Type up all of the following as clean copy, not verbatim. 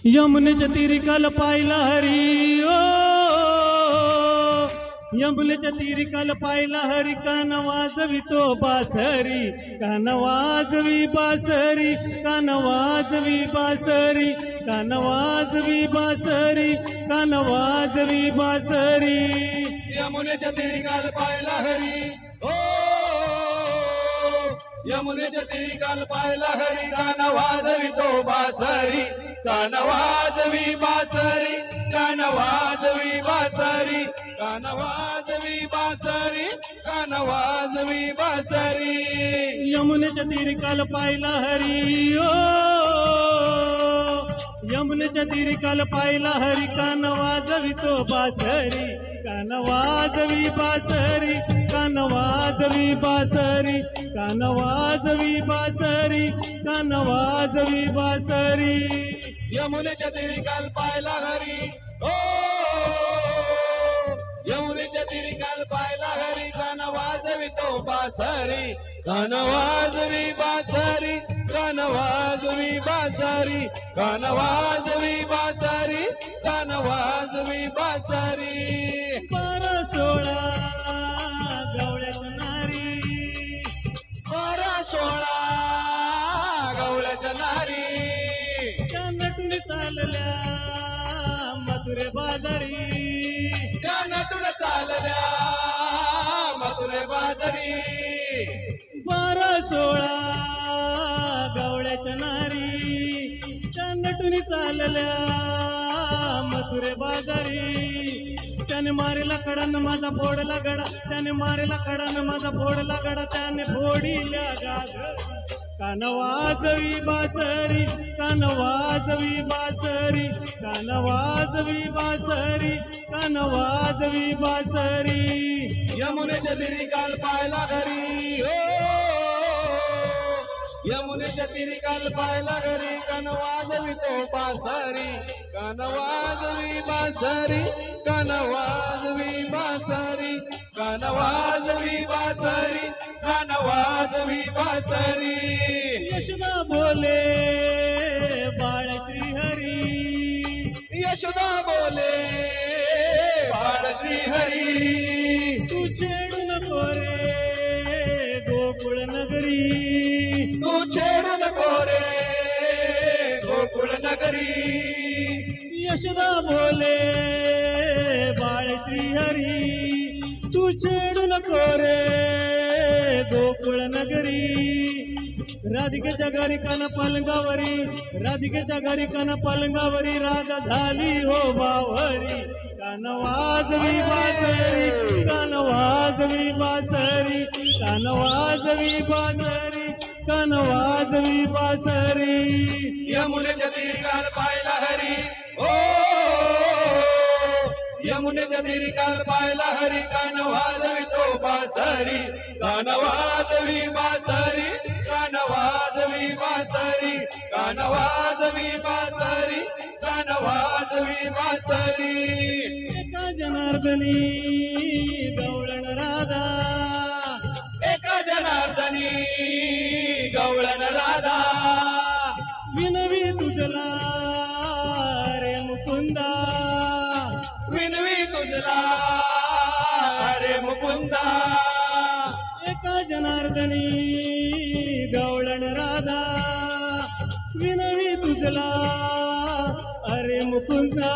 यमुनेच्या तीरी काल पाहिला हरी ओ, यमुनेच्या तीरी काल पाहिला हरी, कान वाजवितो बासरी, कान वाजवी बासरी, कान वाजवी बासरी, कान वाजवी बासरी, कान वाजवी बासरी. यमुनेच्या तीरी काल पाहिला हरी ओ, यमुनेच्या तीरी काल पाहिला हरी, कान वाजवितो बासरी, कान वाजवी बासरी, कान वाजवी बासरी, कान वाजवी बासरी, कान वाजवी बासरी. यमुनेच्या तीरी काल पाहिला हरी ओ, यमुनेच्या तीरी काल पाहिला हरी, कान वाजवितो बासरी, कान वाजवी बासरी, कान वाजवी बासरी, कान वाजवी बासरी, कान वाजवी बासरी. यमुनेच्या तीरी काल पाहिला हरी ओ, यमुनेच्या तीरी काल पाहिला हरी, कान वाजवितो बासरी, कान वाजवी बासरी, कान वाजवी बासरी, कान वाजवी बासरी, कान वाजवी बासरी. 12-16 गवळ्याच्या नारी, 12-16 गवळ्याच्या नारी, त्या नटून चालल्या मथुरे बाजारी, त्या नटून चालल्या मथुरे बाजारी. 12-16 गवळ्याच्या नारी, त्या नटून चालल्या मथुरे बाजारी. त्याने मारेला कडान माझा फोडला गडा, त्याने मारेला कडान माझा फोडला गडा, त्याने फोडिल्या गाग, कान वाजवी बासरी, कान वाजवी बासरी, कान वाजवी बासरी, कान वाजवी बासरी. यमुनेच्या तीरी काल पाहिला घरी हो, यमुनेच्या तीरी काल पाहिला घरी, कान वाजवितो बासरी, कान वाजवी बासरी, कान वाजवी बासरी, कान वाजवी बासरी, कान वाजवी बासरी. यशोदा बोले बाळ श्रीहरी, यशोदा बोले बाळ श्रीहरी, तू छेडू नको रे गोकुळ नगरी, तू छेडू नको रे गोकुळ नगरी. यशोदा बोले बाळ श्रीहरी, तू छेडू नको रे गोकुळ नगरी. राधिकेच्या घरी कान पलंगावरी, राधिकेच्या घरी कान पलंगावरी, राधा झाली हो बावरी, कान वाजवी बासरी, कान वाजवी बासरी, कान वाजवी बासरी, कान वाजवी बासरी. यमुनेच्या तीरी काल पाहिला हरी ओ, यमुनेच्या तीरी काल पाहिला हरी, कान वाजवितो बासरी, कान वाजवी बासरी, कान वाजवी बासरी, कान वाजवी बासरी, कान वाजवी बासरी. एका जनार्दनी गवळण राधा, एका जनार्दनी गवळण राधा, विनवी तुझला रे मुकुंदा, विनवी तुझला रे मुकुंदा. एका जनार्दनी गवळण राधा, विनवी तुझला अरे मुकुंदा.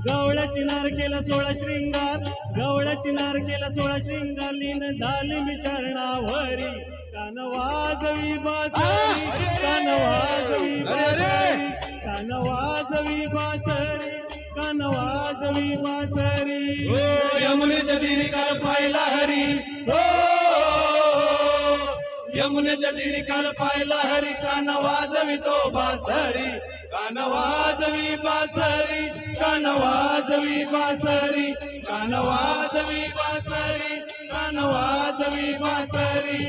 गवळ्याची नार केला 16 श्रृंगार, गवळ्याची नार केला 16 श्रृंगार, लीन झाली मी चरणावरी, कान वाजवी बासरी, कान वाजवी बासरी, कान वाजवी बासरी, कान वाजवी बासरी. ओ यमुनेच्या तीरी काल पाहिला हरी हो, यमुनेच्या तीरी काल पाहिला हरी, कान वाजवितो बासरी, कान वाजवी बासरी, कान वाजवी बासरी, कान वाजवी बासरी, कान वाजवी बासरी.